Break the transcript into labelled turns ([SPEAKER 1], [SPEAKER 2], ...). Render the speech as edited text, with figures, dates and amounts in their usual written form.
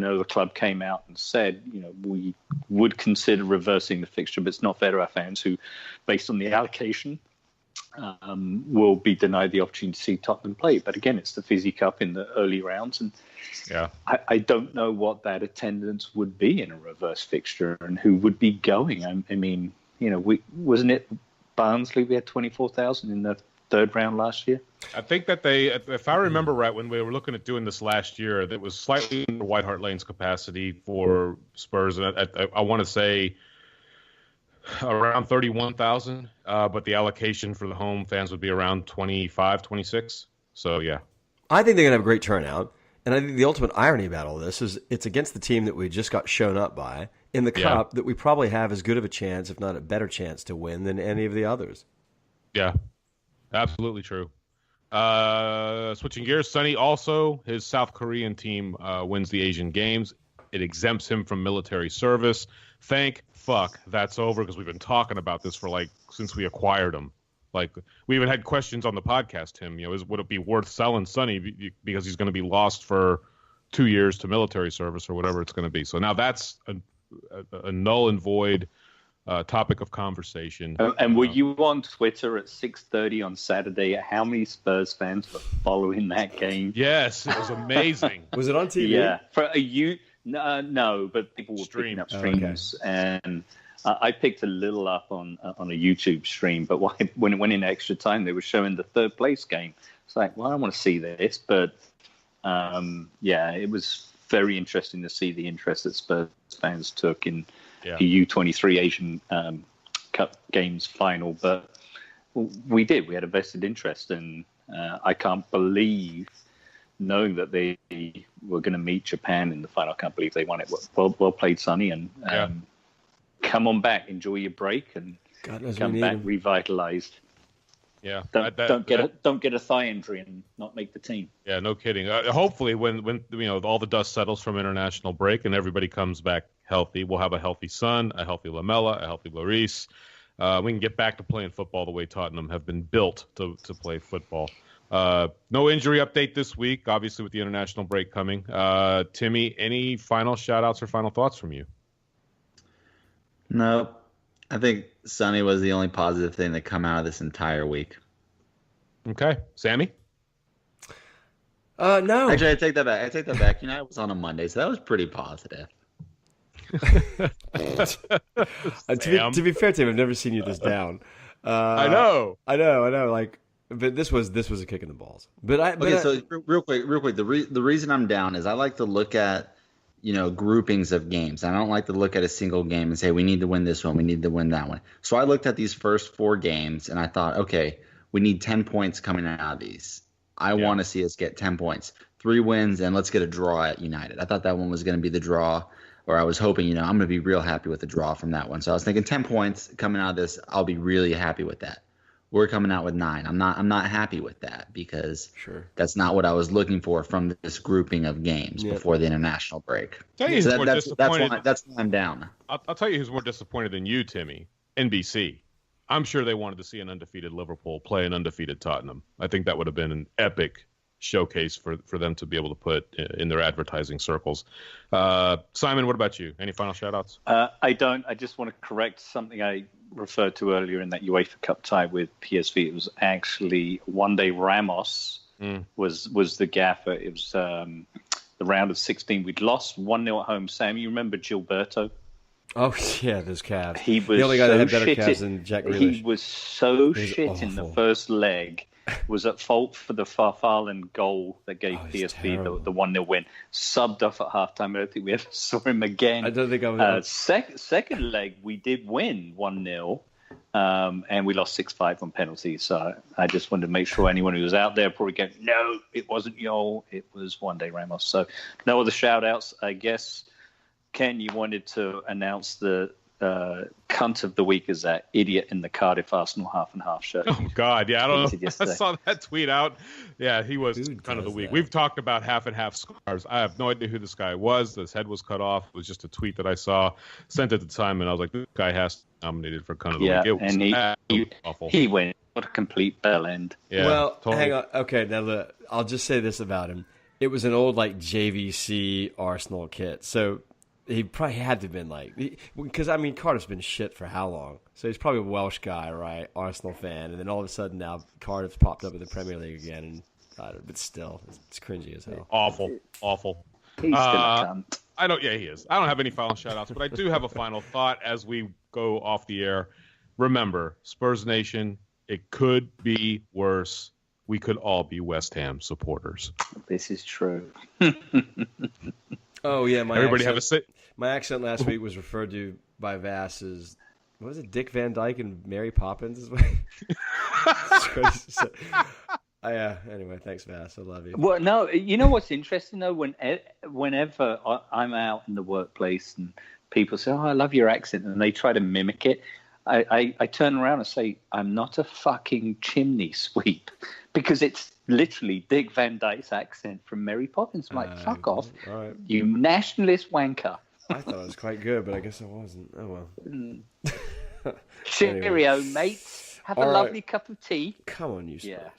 [SPEAKER 1] know the club came out and said, we would consider reversing the fixture, but it's not fair to our fans who, based on the allocation, will be denied the opportunity to see Tottenham play. But again, it's the Fizzy Cup in the early rounds, and I don't know what that attendance would be in a reverse fixture and who would be going. I mean, wasn't it Barnsley? We had 24,000 in the third round last year.
[SPEAKER 2] I think that they, if I remember right, when we were looking at doing this last year, that was slightly under White Hart Lane's capacity for Spurs, and I want to say around 31,000, but the allocation for the home fans would be around 25, 26. So, yeah.
[SPEAKER 3] I think they're going to have a great turnout, and I think the ultimate irony about all this is it's against the team that we just got shown up by in the Cup that we probably have as good of a chance, if not a better chance, to win than any of the others.
[SPEAKER 2] Yeah, absolutely true. Switching gears, Sonny also, his South Korean team wins the Asian Games. It exempts him from military service. Thank fuck that's over, because we've been talking about this for since we acquired him. We even had questions on the podcast, Tim. Would it be worth selling Sonny because he's going to be lost for 2 years to military service or whatever it's going to be? So now that's a null and void topic of conversation.
[SPEAKER 1] And were you on Twitter at 6:30 on Saturday? How many Spurs fans were following that game?
[SPEAKER 2] Yes, it was amazing.
[SPEAKER 3] Was it on TV?
[SPEAKER 1] Yeah, no, but people were picking up streams, and I picked a little up on a YouTube stream. But when it went in extra time, they were showing the third place game. It's like, well, I want to see this, but it was very interesting to see the interest that Spurs fans took in the U23 Asian Cup Games final. But we had a vested interest, and I can't believe, knowing that they were going to meet Japan in the final, I can't believe they won it. Well played, Sonny, and come on back, enjoy your break, and come back revitalized.
[SPEAKER 2] Yeah,
[SPEAKER 1] don't get a thigh injury and not make the team.
[SPEAKER 2] Yeah, no kidding. Hopefully, when all the dust settles from international break and everybody comes back healthy, we'll have a healthy Son, a healthy Lamela, a healthy Lloris. We can get back to playing football the way Tottenham have been built to play football. No injury update this week, obviously, with the international break coming. Timmy, any final shout-outs or final thoughts from you?
[SPEAKER 4] No. I think Sonny was the only positive thing that come out of this entire week.
[SPEAKER 2] Okay. Sammy?
[SPEAKER 3] No.
[SPEAKER 4] Actually, I take that back. It was on a Monday, so that was pretty positive.
[SPEAKER 3] To be fair to him, I've never seen you this down.
[SPEAKER 2] I know.
[SPEAKER 3] But this was a kick in the balls.
[SPEAKER 4] So real quick, the reason I'm down is I like to look at groupings of games. I don't like to look at a single game and say we need to win this one, we need to win that one. So I looked at these first 4 games and I thought, okay, we need 10 points coming out of these. I want to see us get 10 points, 3 wins, and let's get a draw at United. I thought that one was going to be the draw, or I was hoping, I'm going to be real happy with the draw from that one. So I was thinking 10 points coming out of this, I'll be really happy with that. We're coming out with 9. I'm not happy with that, because that's not what I was looking for from this grouping of games before the international break.
[SPEAKER 2] That's
[SPEAKER 4] why I'm down.
[SPEAKER 2] I'll tell you who's more disappointed than you, Timmy. NBC. I'm sure they wanted to see an undefeated Liverpool play an undefeated Tottenham. I think that would have been an epic showcase for them to be able to put in their advertising circles. Simon, what about you? Any final shout-outs?
[SPEAKER 1] I don't. I just want to correct something I referred to earlier in that UEFA Cup tie with PSV. It was actually one day Ramos was the gaffer. It was the round of 16. We'd lost 1-0 at home. Sam, you remember Gilberto?
[SPEAKER 3] Oh, yeah, those calves.
[SPEAKER 1] He was
[SPEAKER 3] the only guy that had better
[SPEAKER 1] shit
[SPEAKER 3] calves than Jack Grealish.
[SPEAKER 1] He was so shit in the first leg. Was at fault for the Farfallen goal that gave PSV the 1-0 win. Subbed off at halftime. I don't think we ever saw him again.
[SPEAKER 3] I don't think I was.
[SPEAKER 1] Second leg, we did win 1-0, and we lost 6-5 on penalties. So I just wanted to make sure anyone who was out there probably going, no, it wasn't Yol, it was One Day Ramos. So no other shout-outs. I guess, Ken, you wanted to announce the cunt of the week is that idiot in the Cardiff Arsenal half and half shirt.
[SPEAKER 2] Oh God, yeah, I don't know. I saw that tweet out. Yeah, he was cunt of the week. We've talked about half and half scarves. I have no idea who this guy was. His head was cut off. It was just a tweet that I saw, sent at the time, and I was like, this guy has to be nominated for cunt of the week. It was
[SPEAKER 1] and
[SPEAKER 2] awful.
[SPEAKER 1] He went. What a complete bell end.
[SPEAKER 2] Yeah,
[SPEAKER 3] well,
[SPEAKER 2] totally.
[SPEAKER 3] hang on. Okay, now I'll just say this about him. It was an old like JVC Arsenal kit, so he probably had to have been like, because I mean Cardiff's been shit for how long? So he's probably a Welsh guy, right? Arsenal fan, and then all of a sudden now Cardiff's popped up in the Premier League again, and but still, it's cringy as hell.
[SPEAKER 2] Awful.
[SPEAKER 1] He's still a cunt.
[SPEAKER 2] Yeah, he is. I don't have any final shout-outs, but I do have a final thought as we go off the air. Remember, Spurs Nation, it could be worse. We could all be West Ham supporters.
[SPEAKER 1] This is true.
[SPEAKER 3] Oh yeah,
[SPEAKER 2] my
[SPEAKER 3] accent last week was referred to by Vass as, what was it, Dick Van Dyke and Mary Poppins? Anyway, thanks, Vass. I love you.
[SPEAKER 1] Well, no, you know what's interesting though? Whenever I'm out in the workplace and people say, "Oh, I love your accent," and they try to mimic it, I turn around and say, "I'm not a fucking chimney sweep," because it's literally Dick Van Dyke's accent from Mary Poppins. I'm like, fuck off,
[SPEAKER 3] right.
[SPEAKER 1] You nationalist wanker.
[SPEAKER 3] I thought it was quite good, but I guess it wasn't. Oh well.
[SPEAKER 1] Cheerio, mates. Have a lovely cup of tea.
[SPEAKER 3] Come on, you Spurs. Yeah.